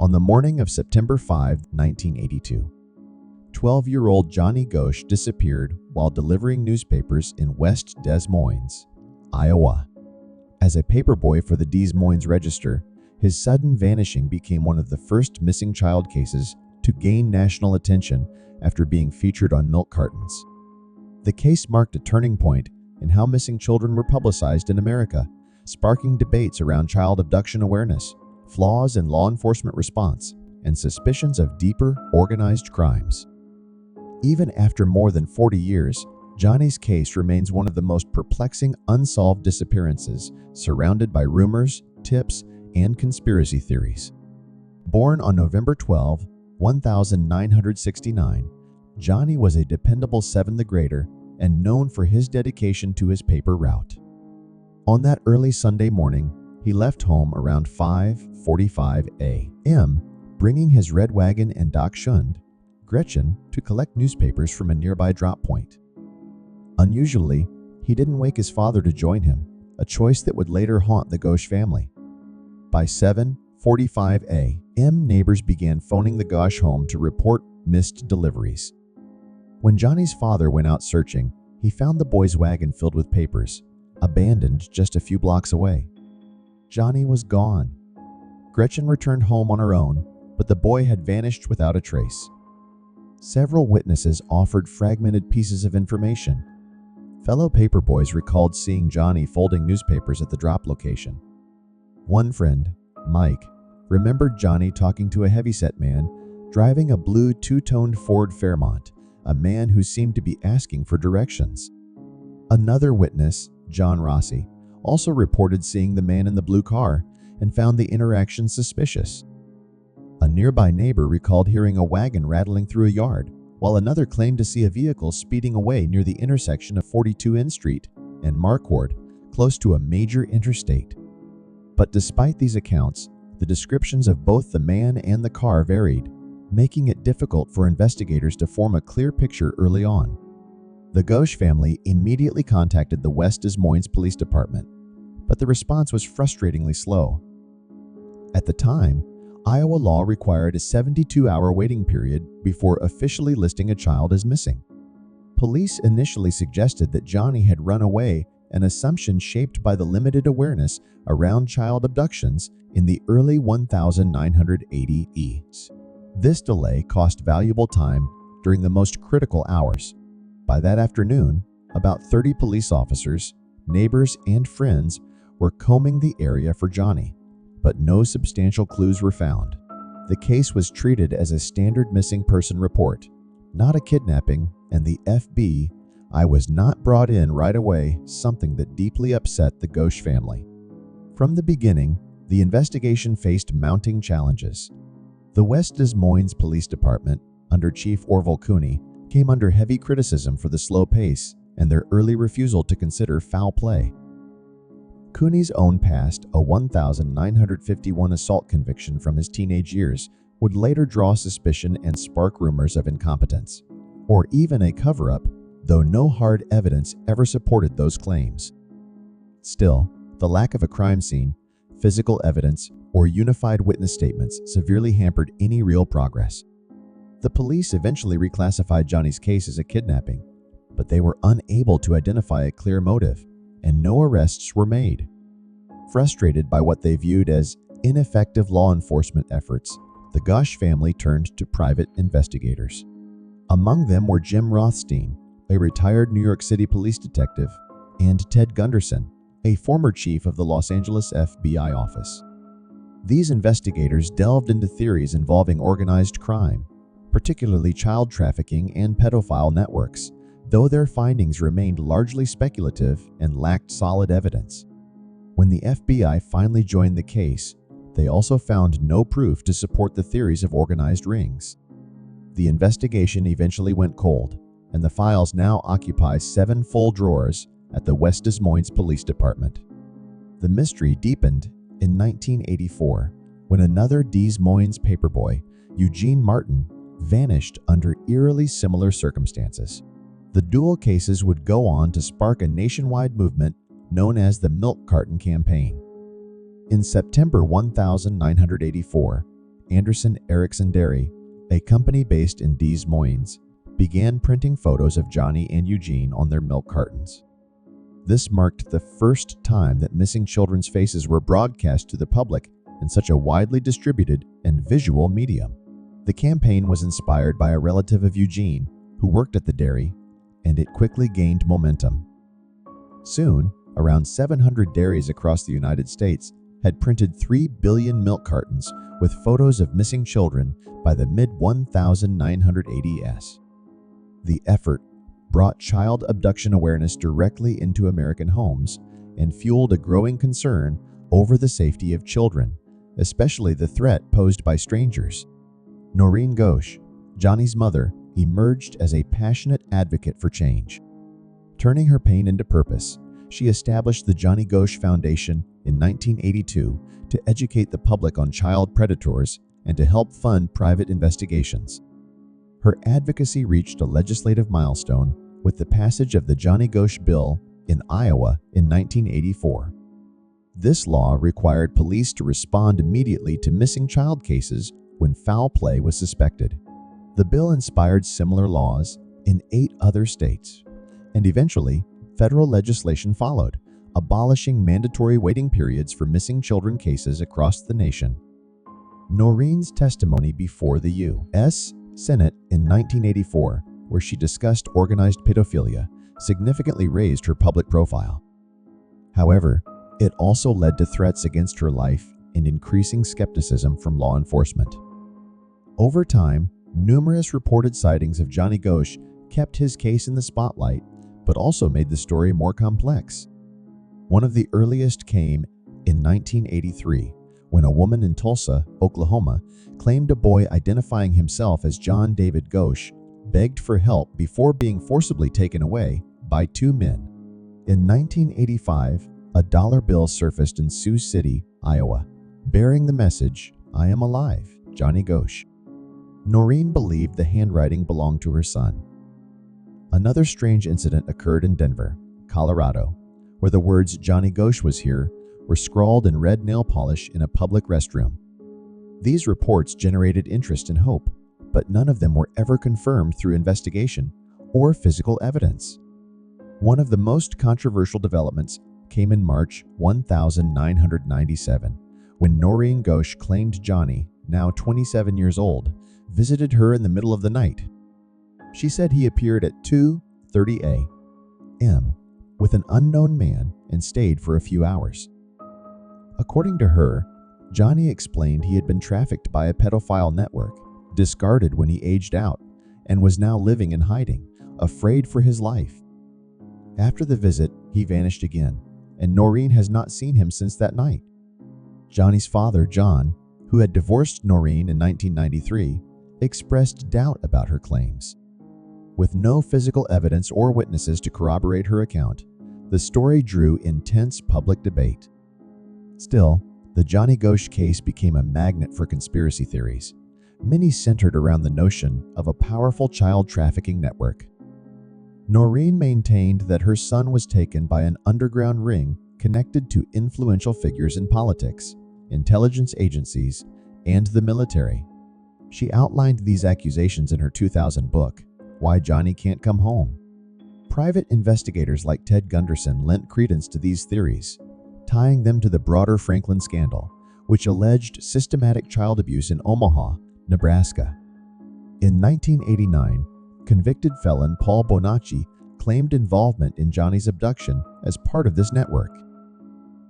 On the morning of September 5, 1982, 12-year-old Johnny Gosch disappeared while delivering newspapers in West Des Moines, Iowa. As a paperboy for the Des Moines Register, his sudden vanishing became one of the first missing child cases to gain national attention after being featured on milk cartons. The case marked a turning point in how missing children were publicized in America, sparking debates around child abduction awareness, flaws in law enforcement response, and suspicions of deeper, organized crimes. Even after more than 40 years, Johnny's case remains one of the most perplexing unsolved disappearances, surrounded by rumors, tips, and conspiracy theories. Born on November 12, 1969, Johnny was a dependable 7th grader and known for his dedication to his paper route. On that early Sunday morning, he left home around 5:45 a.m., bringing his red wagon and Dachshund, Gretchen, to collect newspapers from a nearby drop point. Unusually, he didn't wake his father to join him, a choice that would later haunt the Gosch family. By 7:45 a.m., neighbors began phoning the Gosch home to report missed deliveries. When Johnny's father went out searching, he found the boy's wagon filled with papers, abandoned just a few blocks away. Johnny was gone. Gretchen returned home on her own, but the boy had vanished without a trace. Several witnesses offered fragmented pieces of information. Fellow paperboys recalled seeing Johnny folding newspapers at the drop location. One friend, Mike, remembered Johnny talking to a heavyset man driving a blue two-toned Ford Fairmont, a man who seemed to be asking for directions. Another witness, John Rossi, also reported seeing the man in the blue car and found the interaction suspicious. A nearby neighbor recalled hearing a wagon rattling through a yard, while another claimed to see a vehicle speeding away near the intersection of 42 N Street and Marquardt, close to a major interstate. But despite these accounts, the descriptions of both the man and the car varied, making it difficult for investigators to form a clear picture early on. The Gosch family immediately contacted the West Des Moines Police Department, but the response was frustratingly slow. At the time, Iowa law required a 72-hour waiting period before officially listing a child as missing. Police initially suggested that Johnny had run away, an assumption shaped by the limited awareness around child abductions in the early 1980s. This delay cost valuable time during the most critical hours. By that afternoon, about 30 police officers, neighbors, and friends were combing the area for Johnny, but no substantial clues were found. The case was treated as a standard missing person report, not a kidnapping, and the FBI was not brought in right away, something that deeply upset the Gosch family. From the beginning, the investigation faced mounting challenges. The West Des Moines Police Department, under Chief Orville Cooney, came under heavy criticism for the slow pace and their early refusal to consider foul play. Cooney's own past, a 1951 assault conviction from his teenage years, would later draw suspicion and spark rumors of incompetence, or even a cover-up, though no hard evidence ever supported those claims. Still, the lack of a crime scene, physical evidence, or unified witness statements severely hampered any real progress. The police eventually reclassified Johnny's case as a kidnapping, but they were unable to identify a clear motive, and no arrests were made. Frustrated by what they viewed as ineffective law enforcement efforts, the Gosch family turned to private investigators. Among them were Jim Rothstein, a retired New York City police detective, and Ted Gunderson, a former chief of the Los Angeles FBI office. These investigators delved into theories involving organized crime, particularly child trafficking and pedophile networks, though their findings remained largely speculative and lacked solid evidence. When the FBI finally joined the case, they also found no proof to support the theories of organized rings. The investigation eventually went cold, and the files now occupy 7 full drawers at the West Des Moines Police Department. The mystery deepened in 1984 when another Des Moines paperboy, Eugene Martin, vanished under eerily similar circumstances. The dual cases would go on to spark a nationwide movement known as the Milk Carton Campaign. In September 1984, Anderson Erickson Dairy, a company based in Des Moines, began printing photos of Johnny and Eugene on their milk cartons. This marked the first time that missing children's faces were broadcast to the public in such a widely distributed and visual medium. The campaign was inspired by a relative of Eugene who worked at the dairy, and it quickly gained momentum. Soon, around 700 dairies across the United States had printed 3 billion milk cartons with photos of missing children by the mid-1980s. The effort brought child abduction awareness directly into American homes and fueled a growing concern over the safety of children, especially the threat posed by strangers. Noreen Gosch, Johnny's mother, emerged as a passionate advocate for change. Turning her pain into purpose, she established the Johnny Gosch Foundation in 1982 to educate the public on child predators and to help fund private investigations. Her advocacy reached a legislative milestone with the passage of the Johnny Gosch Bill in Iowa in 1984. This law required police to respond immediately to missing child cases when foul play was suspected. The bill inspired similar laws in 8 other states, and eventually, federal legislation followed, abolishing mandatory waiting periods for missing children cases across the nation. Noreen's testimony before the U.S. Senate in 1984, where she discussed organized pedophilia, significantly raised her public profile. However, it also led to threats against her life and increasing skepticism from law enforcement. Over time, numerous reported sightings of Johnny Gosch kept his case in the spotlight, but also made the story more complex. One of the earliest came in 1983, when a woman in Tulsa, Oklahoma, claimed a boy identifying himself as John David Gosch begged for help before being forcibly taken away by 2 men. In 1985, a dollar bill surfaced in Sioux City, Iowa, bearing the message, "I am alive, Johnny Gosch." Noreen believed the handwriting belonged to her son. Another strange incident occurred in Denver, Colorado, where the words "Johnny Gosch was here" were scrawled in red nail polish in a public restroom. These reports generated interest and hope, but none of them were ever confirmed through investigation or physical evidence. One of the most controversial developments came in March 1997, when Noreen Gosch claimed Johnny, now 27 years old, visited her in the middle of the night. She said he appeared at 2:30 a.m. with an unknown man and stayed for a few hours. According to her, Johnny explained he had been trafficked by a pedophile network, discarded when he aged out, and was now living in hiding, afraid for his life. After the visit, he vanished again, and Noreen has not seen him since that night. Johnny's father, John, who had divorced Noreen in 1993, expressed doubt about her claims. With no physical evidence or witnesses to corroborate her account, the story drew intense public debate. Still, the Johnny Gosch case became a magnet for conspiracy theories, many centered around the notion of a powerful child trafficking network. Noreen maintained that her son was taken by an underground ring connected to influential figures in politics, intelligence agencies, and the military. She outlined these accusations in her 2000 book, Why Johnny Can't Come Home. Private investigators like Ted Gunderson lent credence to these theories, tying them to the broader Franklin scandal, which alleged systematic child abuse in Omaha, Nebraska. In 1989, convicted felon Paul Bonacci claimed involvement in Johnny's abduction as part of this network.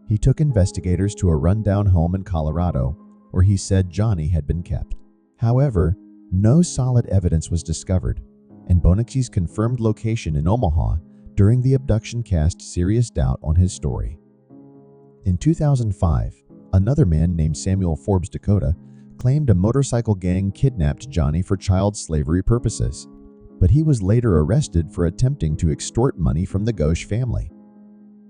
He took investigators to a rundown home in Colorado where he said Johnny had been kept. However, no solid evidence was discovered, and Bonacci's confirmed location in Omaha during the abduction cast serious doubt on his story. In 2005, another man named Samuel Forbes Dakota claimed a motorcycle gang kidnapped Johnny for child slavery purposes, but he was later arrested for attempting to extort money from the Gosch family.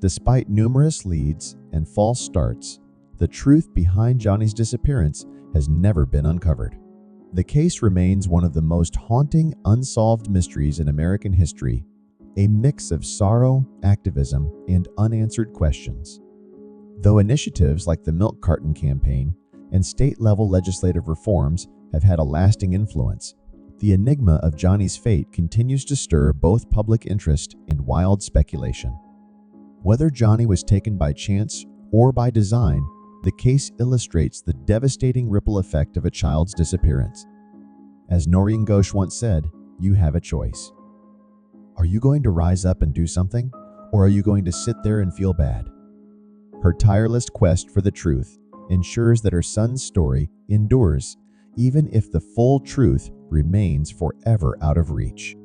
Despite numerous leads and false starts, the truth behind Johnny's disappearance has never been uncovered. The case remains one of the most haunting unsolved mysteries in American history, a mix of sorrow, activism, and unanswered questions. Though initiatives like the Milk Carton campaign and state-level legislative reforms have had a lasting influence, the enigma of Johnny's fate continues to stir both public interest and wild speculation. Whether Johnny was taken by chance or by design, the case illustrates the devastating ripple effect of a child's disappearance. As Noreen Gosch once said, you have a choice. Are you going to rise up and do something, or are you going to sit there and feel bad? Her tireless quest for the truth ensures that her son's story endures, even if the full truth remains forever out of reach.